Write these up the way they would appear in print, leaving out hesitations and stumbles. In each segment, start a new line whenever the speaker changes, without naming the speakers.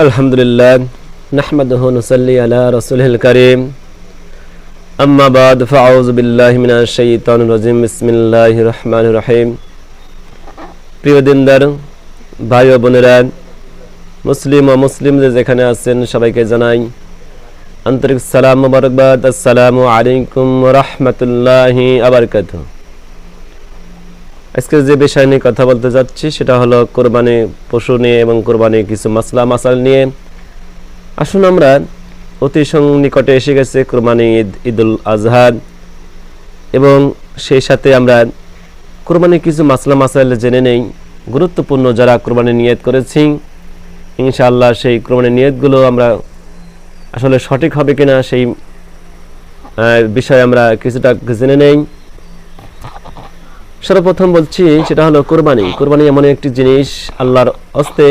আলহামদুলিল্লাহ নাহমাদুহু নুসাল্লি আলা রাসূলিল কারীম আম্মা বাদ ফাআউযু বিল্লাহি মিনাশ শাইতানির রাজিম বিসমিল্লাহির রহমানির রহিম। প্রিয় দিনদার ভাই ও বোনেরা, মুসলিম ও মুসলিমদের যেখানে আছেন সবাইকে জানাই আন্তরিক সালাম মুবারকবাদ। আসসালামু আলাইকুম ওয়া রাহমাতুল্লাহি ওয়া বারাকাতুহু। আজকে যে বিষয় নিয়ে কথা বলতে যাচ্ছি সেটা হলো কোরবানি পশু নিয়ে এবং কোরবানির কিছু মাসলা মাসাল নিয়ে। আসুন, আমরা অতি নিকটে এসে গেছে কোরবানি ঈদুল আজহা এবং সেই সাথে আমরা কোরবানির কিছু মাসলা মাসাইল জেনে নেই। গুরুত্বপূর্ণ যারা কোরবানি নিয়ত করেছি, ইনশাআল্লাহ সেই কোরবানির নিয়তগুলো আমরা আসলে সঠিক হবে কিনা সেই বিষয়ে আমরা কিছুটা জেনে নেই। সর্বপ্রথম বলছি সেটা হলো কোরবানি। কোরবানি এমন একটি জিনিস, আল্লাহর হস্তে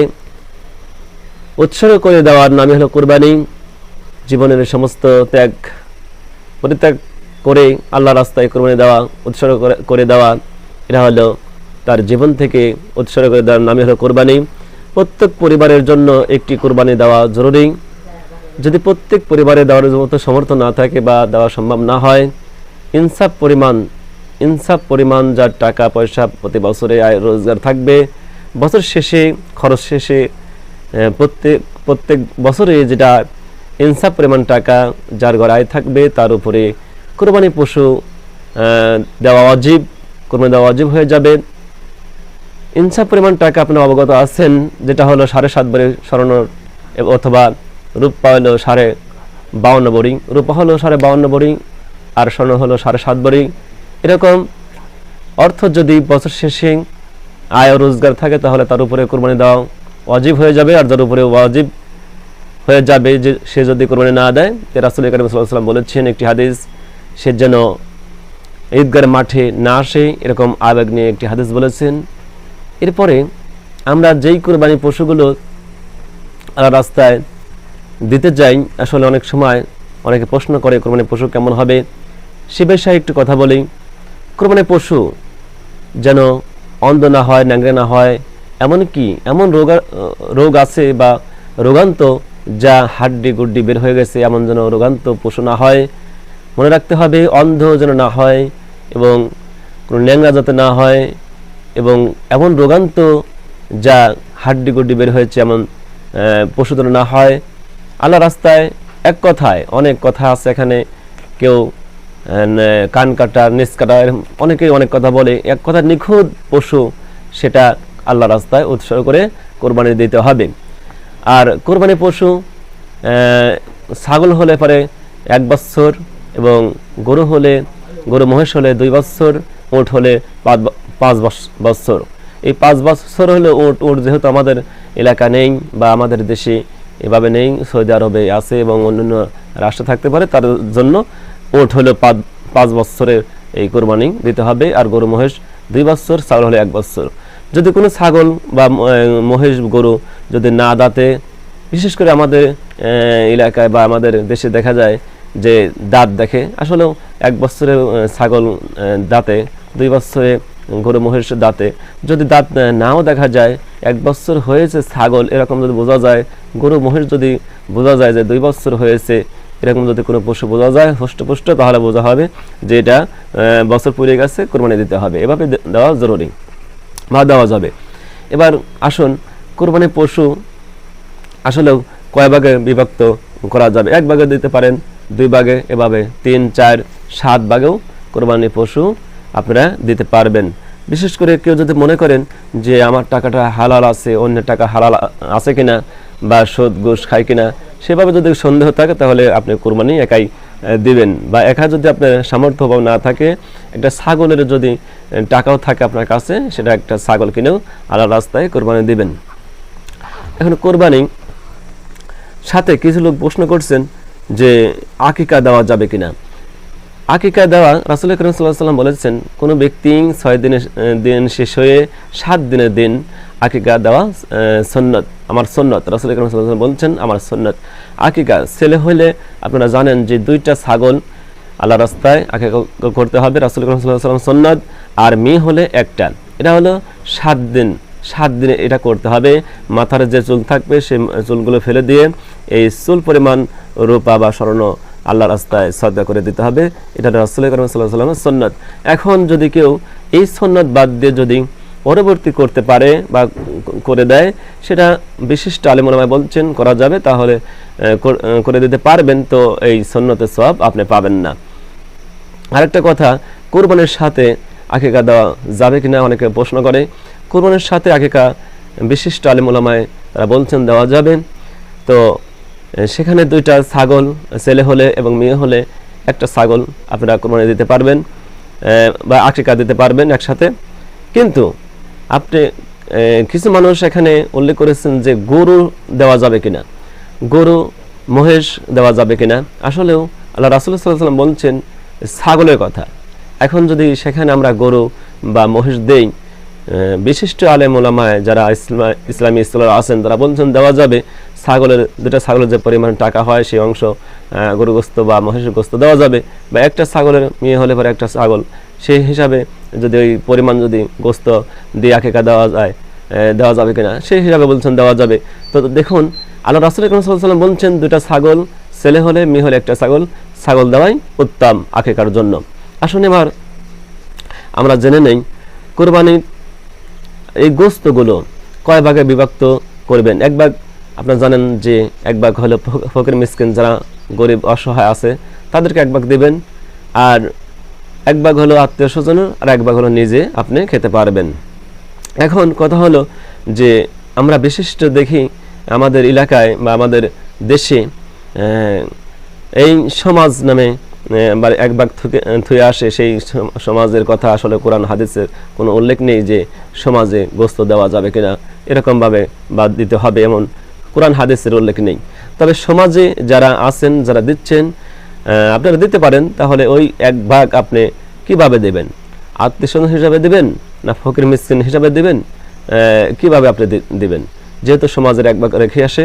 উৎসর্গ করে দেওয়ার নামই হলো কোরবানি। জীবনের সমস্ত ত্যাগ পরিত্যাগ করে আল্লাহর রাস্তায় কোরবানি দেওয়া, উৎসর্গ করে দেওয়া, এটা হলো তার জীবন থেকে উৎসর্গ করে দেওয়ার নামই হলো কোরবানি। প্রত্যেক পরিবারের জন্য একটি কোরবানি দেওয়া জরুরি। যদি প্রত্যেক পরিবারে দেওয়ার মতো সমর্থ না থাকে বা দেওয়া সম্ভব না হয়, ইনসাফ পরিমাণ যার টাকা পয়সা প্রতি বছরে আয় রোজগার থাকবে, বছর শেষে খরচ শেষে প্রত্যেক বছরে যেটা ইনসাফ পরিমাণ টাকা যার ঘরে আয় থাকবে তার উপরে কোরবানি পশু দেওয়া ওয়াজিব, কোরবানি দেওয়া ওয়াজিব হয়ে যাবে। ইনসাফ পরিমাণ টাকা আপনি অবগত আছেন, যেটা হলো 7.5 ভরি স্বর্ণ অথবা রূপা হলো 52 ভরি, রূপা হলো 52 ভরি আর স্বর্ণ হলো 7.5 ভরি। এরকম অর্থ যদি বছর শেষে আয় ও রোজগার থাকে তাহলে তার উপরে কোরবানি দেওয়া ওয়াজিব হয়ে যাবে। আর যার উপরে ওয়াজিব হয়ে যাবে যে সে যদি কোরবানি না দেয়, রাসূল কারীম সাল্লাল্লাহু আলাইহি ওয়াসাল্লাম বলেছেন একটি হাদিস, সে যেন ঈদগার মাঠে না আসে, এরকম আবেগ নিয়ে একটি হাদিস বলেছেন। এরপরে আমরা যেই কোরবানি পশুগুলো রাস্তায় দিতে যাই, আসলে অনেক সময় অনেকে প্রশ্ন করে কোরবানি পশু কেমন হবে, সে বিষয়ে একটু কথা বলি। কোরবানি পশু যেন অন্ধ না হয়, ন্যাংরা না হয়, এমনকি এমন রোগ আছে বা রোগান্ত যা হাড্ডি গুড্ডি বের হয়ে গেছে, এমন যেন রোগান্ত পশু না হয়। মনে রাখতে হবে অন্ধ যেন না হয় এবং কোনো ন্যাংরা যাতে না হয় এবং এমন রোগান্ত যা হাড্ডি গুড্ডি বের হয়েছে এমন পশু যেন না হয়। আল্লাহ রাস্তায় এক কথায় অনেক কথা আছে, এখানে কেউ কান কাটা, নেস কাটা, অনেকেই অনেক কথা বলে। এক কথা নিখুঁত পশু, সেটা আল্লাহ রাস্তায় উৎসর্গ করে কোরবানি দিতে হবে। আর কোরবানি পশু ছাগল হলে পরে 1 বছর এবং গরু মহিষ হলে 2 বছর, উট হলে 5 বছর। এই 5 বছর হলে উট যেহেতু আমাদের এলাকা নেই বা আমাদের দেশে এভাবে নেই, সৌদি আরবে আছে এবং অন্যান্য রাষ্ট্রে থাকতে পারে, তার জন্য উট হলো 5 বছরের এই কোরবানি দিতে হবে। আর গরু মহিষ 2 বছর, ছাগল হলে 1 বছর। যদি কোনো ছাগল বা মহিষ গরু যদি না দাঁতে, বিশেষ করে আমাদের এলাকায় বা আমাদের দেশে দেখা যায় যে দাঁত দেখে, আসলেও 1 বছরে ছাগল দাঁতে, 2 বছরে গরু মহিষ দাঁতে। যদি দাঁত নাও দেখা যায়, 1 বছর হয়েছে ছাগল এরকম যদি বোঝা যায়, গরু মহিষ যদি বোঝা যায় যে 2 বছর হয়েছে, এরকম যদি কোনো পশু বোঝা যায় হষ্টপুষ্ট, তাহলে বোঝা হবে যে এটা বছর পুড়ে গেছে, কোরবানি দিতে হবে। এভাবে দেওয়া জরুরি বা দেওয়া যাবে। এবার আসুন, কোরবানি পশু আসলেও কয় ভাগে বিভক্ত করা যাবে? 1 ভাগে দিতে পারেন, 2 ভাগে, এভাবে 3, 4, 7 ভাগেও কোরবানি পশু আপনারা দিতে পারবেন। বিশেষ করে কেউ যদি মনে করেন যে আমার টাকাটা হালাল আছে, অন্যের টাকা হালাল আছে কিনা বা সুদ ঘুষ খায় কিনা, সেভাবে যদি সন্দেহ থাকে তাহলে আপনি কোরবানি একাই দিবেন। বা একা যদি আপনার সামর্থ্য বা না থাকে, একটা ছাগলের যদি টাকাও থাকে আপনার কাছে, সেটা একটা ছাগল কিনেও আল্লাহর রাস্তায় কোরবানি দিবেন। এখন কোরবানি সাথে কিছু লোক প্রশ্ন করছেন যে আকিকা দেওয়া যাবে কিনা। আকিকা দেওয়া, রাসূল কারীম সাল্লাল্লাহু আলাইহি ওয়াসাল্লাম বলেছেন, কোনো ব্যক্তি 6 দিনের দিন শেষ হয়ে 7 দিনের দিন আকিকা দেওয়া সুন্নাত, আমার সুন্নাত। রাসূল কারীম সাল্লাল্লাহু আলাইহি ওয়াসাল্লাম বলছেন আমার সুন্নাত। আকিকা ছেলে হলে আপনারা জানেন যে 2টা ছাগল আল্লাহ রাস্তায় আকিকা করতে হবে, রাসূল কারীম সাল্লাল্লাহু আলাইহি ওয়াসাল্লাম সুন্নাত। আর মেয়ে হলে একটা, এটা হলো 7 7 দিনে এটা করতে হবে। মাথার যে চুল থাকবে সেই চুলগুলো ফেলে দিয়ে এই চুল পরিমাণ রূপা বা স্বর্ণ আল্লাহর রাস্তায় সদকা করে দিতে হবে। এটা রাসূল করিম সাল্লাল্লাহু আলাইহি ওয়াসাল্লামের সুন্নাত। এখন যদি কেউ এই সুন্নাত বাদ দিয়ে যদি পরবর্তী করতে পারে বা করে দেয়, সেটা বিশিষ্ট আলেম ওলামা বলছেন করা যাবে, তাহলে করে দিতে পারবেন, তো এই সুন্নতের সওয়াব আপনি পাবেন না। আরেকটা কথা, কুরবানির সাথে আকিকা দেওয়া যাবে কিনা অনেকে প্রশ্ন করে। কুরবানির সাথে আকিকা বিশিষ্ট আলেম ওলামায় তারা বলছেন দেওয়া যাবে। তো সেখানে 2টা ছাগল, ছেলে হলে এবং মেয়ে হলে একটা ছাগল আপনারা কুরবানি দিতে পারবেন বা আকিকা দিতে পারবেন একসাথে। কিন্তু আপনি কিছু মানুষ এখানে উল্লেখ করেছেন যে গরু দেওয়া যাবে কিনা, গরু মহেশ দেওয়া যাবে কিনা। আসলেও আল্লাহ রাসূল সাল্লাল্লাহু আলাইহি ওয়াসাল্লাম বলছেন ছাগলের কথা। এখন যদি সেখানে আমরা গরু বা মহিষ দেই, বিশিষ্ট আলেম ওলামায় যারা ইসলামী স্কলার আছেন তারা বলছেন দেওয়া যাবে। ছাগলের 2টা ছাগলের যে পরিমাণ টাকা হয় সেই অংশ গরু গোস্ত বা মহিষের গোস্ত দেওয়া যাবে, বা একটা ছাগলের মেয়ে হলে পরে একটা ছাগল, সেই হিসাবে যদি ওই পরিমাণ যদি গোস্ত দিয়ে আকিকা দেওয়া যায়, দেওয়া যাবে কিনা সেই হিসাবে বলছেন দেওয়া যাবে। তো দেখুন আল্লাহ রাসূল সাল্লাল্লাহু আলাইহি ওয়াসাল্লাম বলছেন 2টা ছাগল, ছেলে হলে মেয়ে হলে একটা ছাগল দেওয়াই উত্তম আকিকার জন্য। আসুন এবার আমরা জেনে নেই কুরবানির এই গোস্তগুলো কয় ভাগে বিভক্ত করবেন। এক ভাগ আপনারা জানেন যে এক ভাগ হলো ফকির মিসকিন, যারা গরিব অসহায় আছে তাদেরকে এক ভাগ দেবেন, আর এক ভাগ হলো আত্মীয় স্বজনের, আর এক ভাগ হলো নিজে আপনি খেতে পারবেন। এখন কথা হলো যে আমরা বিশিষ্ট দেখি আমাদের এলাকায় বা আমাদের দেশে এই সমাজ নামে এক ভাগ থুয়ে আসে, সেই সমাজের কথা আসলে কোরআন হাদিসের কোনো উল্লেখ নেই যে সমাজে গোস্ত দেওয়া যাবে কিনা, এরকমভাবে বাদ দিতে হবে এমন কোরআন হাদিসের উল্লেখ নেই। তবে সমাজে যারা আছেন, যারা দিচ্ছেন, আপনারা দিতে পারেন। তাহলে ওই এক ভাগ আপনি কিভাবে দেবেন? আত্মীয় স্বজন হিসাবে দিবেন না ফকির মিসকিন হিসাবে দিবেন? কিভাবে আপনি দিবেন? যেহেতু সমাজের এক ভাগ রেখে আসে,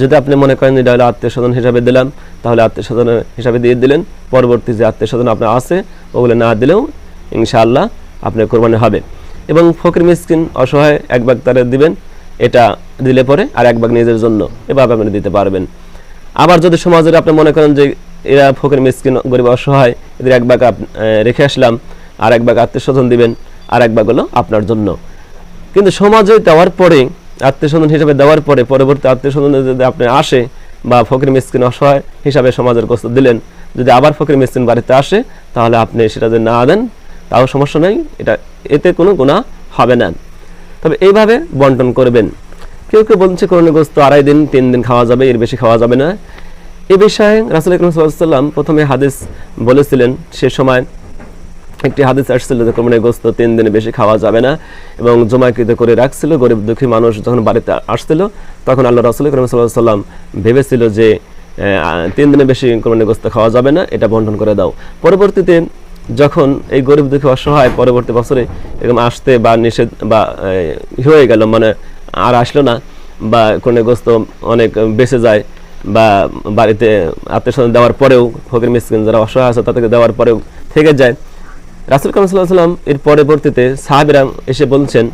যদি আপনি মনে করেন এটা হলো আত্মীয় স্বজন হিসাবে দিলাম, তাহলে আত্মীয় স্বজন হিসাবে দিয়ে দিলেন। পরবর্তী যে আত্মীয় স্বজন আপনার আছে ওগুলো না দিলেও ইনশাআল্লাহ আপনার কোরবানি হবে। এবং ফকির মিসকিন অসহায় এক ভাগ তারা দিবেন, এটা দিলে পরে আর এক ভাগ নিজের জন্য, এভাবে আপনি দিতে পারবেন। আবার যদি সমাজের আপনি মনে করেন যে এরা ফকির মিসকিন গরিব অসহায়, এদের এক ভাগ রেখে আসলাম, আর এক ভাগ আত্মীয় স্বজন দিবেন, আর এক ভাগ হলো আপনার জন্য। কিন্তু সমাজে দেওয়ার পরে, আত্মীয় স্বজন হিসাবে দেওয়ার পরে পরবর্তী আত্মীয় স্বজন যদি আপনি আসে বা ফকির মিসকিন অসহায় হিসাবে সমাজের গোস্ত দিলেন, যদি আবার ফকির মিসকিন বাড়িতে আসে তাহলে আপনি সেটা যদি না দেন তাও সমস্যা নেই, এতে কোনো গুনাহ হবে না। তবে এইভাবে বন্টন করবেন। কেউ কেউ বলছে কোরবানির গোস্ত 2.5 দিন 3 দিন খাওয়া যাবে, এর বেশি খাওয়া যাবে না। এই বিষয়ে রাসূল সাল্লাল্লাহু আলাইহি ওয়াসাল্লাম প্রথমে হাদিস বলেছিলেন, সে সময় একটি হাদিস আসছিল যে কোরবানির গোস্ত 3 দিনে বেশি খাওয়া যাবে না, এবং জমাকৃত করে রাখছিল। গরিব দুঃখী মানুষ যখন বাড়িতে আসছিল তখন আল্লাহ রাসূল সাল্লাল্লাহু আলাইহি ওয়াসাল্লাম ভেবেছিল যে 3 দিনে বেশি কোরবানির গোস্ত খাওয়া যাবে না, এটা বন্টন করে দাও। পরবর্তীতে যখন এই গরিব দুঃখী অসহায় পরবর্তী বছরে এরকম আসতে বা নিষেধ বা হয়ে গেল, মানে আর আসলো না, বা কোরবানির গোস্ত অনেক বেঁচে যায়, বা বাড়িতে আত্মীয় স্বজন দেওয়ার পরেও ফকির মিসকিন যারা অসহায় আছে তাদেরকে দেওয়ার পরেও থেকে যায়, রাসূল সাল্লাল্লাহু আলাইহি ওয়াসাল্লাম এর পরবর্তীতে সাহাবীরা এসে বলছেন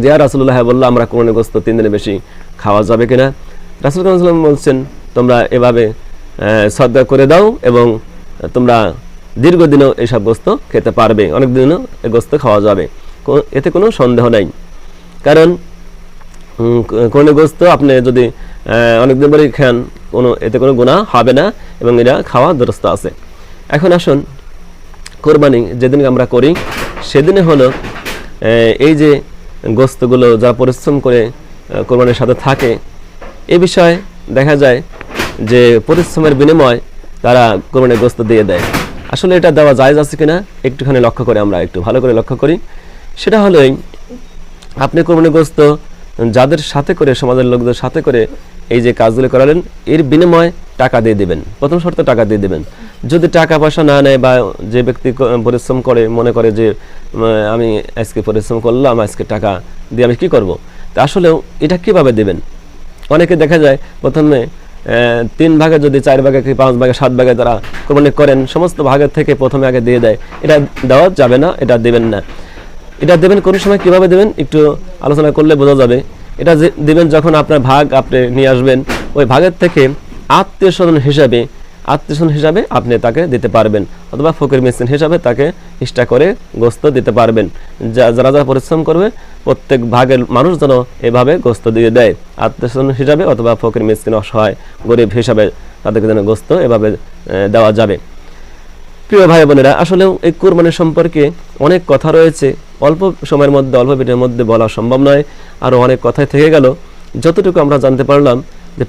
যে ইয়া রাসূলুল্লাহ, বলল আমরা কোরবানির গোস্ত 3 দিনে বেশি খাওয়া যাবে কিনা? রাসূল সাল্লাল্লাহু আলাইহি ওয়াসাল্লাম বলছেন তোমরা এভাবে সদকা করে দাও, এবং তোমরা দীর্ঘদিনও এইসব গোস্ত খেতে পারবে, অনেক দিনও এই গোস্ত খাওয়া যাবে, এতে কোনো সন্দেহ নাই। কারণ কোরবানির গোস্ত আপনি যদি অনেকদিন পরে খান এতে কোনো গুনাহ হবে না, এবং এটা খাওয়া দুরস্ত আছে। এখন আসুন কোরবানি যেদিন আমরা করি সেদিনে হলো এই যে গোস্তগুলো যারা পরিশ্রম করে কোরবানির সাথে থাকে, এই বিষয়ে দেখা যায় যে পরিশ্রমের বিনিময় তারা কোরবানির গোস্ত দিয়ে দেয়। আসলে এটা দেওয়া জায়েজ আছে কিনা একটুখানি লক্ষ্য করে আমরা একটু ভালো করে লক্ষ্য করি। সেটা হলো আপনি কোরবানির গোস্ত যাদের সাথে করে, সমাজের লোকদের সাথে করে এই যে কাজগুলো করালেন, এর বিনিময়ে টাকা দিয়ে দেবেন। প্রথম শর্ত টাকা দিয়ে দেবেন। যদি টাকা পয়সা না নেয় বা যে ব্যক্তি পরিশ্রম করে মনে করে যে আমি আজকে পরিশ্রম করলাম, আজকে টাকা দিয়ে আমি কি করব, তা আসলেও এটা কিভাবে দেবেন? অনেকে দেখা যায় প্রথমে 3 ভাগে যদি 4 ভাগে কি 5 ভাগে 7 ভাগে তারা কোরবানি করেন, সমস্ত ভাগের থেকে প্রথমে আগে দিয়ে দেয়। এটা দেওয়া যাবে না, এটা দেবেন না। এটা দেবেন কোন সময়, কিভাবে দেবেন একটু আলোচনা করলে বোঝা যাবে। এটা দেবেন যখন আপনার ভাগ আপনি নিয়ে আসবেন, ওই ভাগের থেকে আত্মীয় স্বজন হিসাবে আপনি তাকে দিতে পারবেন, অথবা ফকির মিসকিন হিসাবে তাকে ইষ্টা করে গোস্ত দিতে পারবেন। যারা যারা পরিশ্রম করবে প্রত্যেক ভাগের মানুষ যেন এভাবে গোস্ত দিয়ে দেয়, আত্মীয় স্বজন হিসাবে অথবা ফকির মিসকিন অসহায় গরিব হিসাবে তাদেরকে যেন গোস্ত এভাবে দেওয়া যাবে। প্রিয় ভাই বোনেরা, আসলে এই কুরবানির সম্পর্কে অনেক কথা রয়েছে, অল্প সময়ের মধ্যে অল্প ভিডিওর মধ্যে বলা সম্ভব নয়, আরও অনেক কথাই থেকে গেল। যতটুকু আমরা জানতে পারলাম যে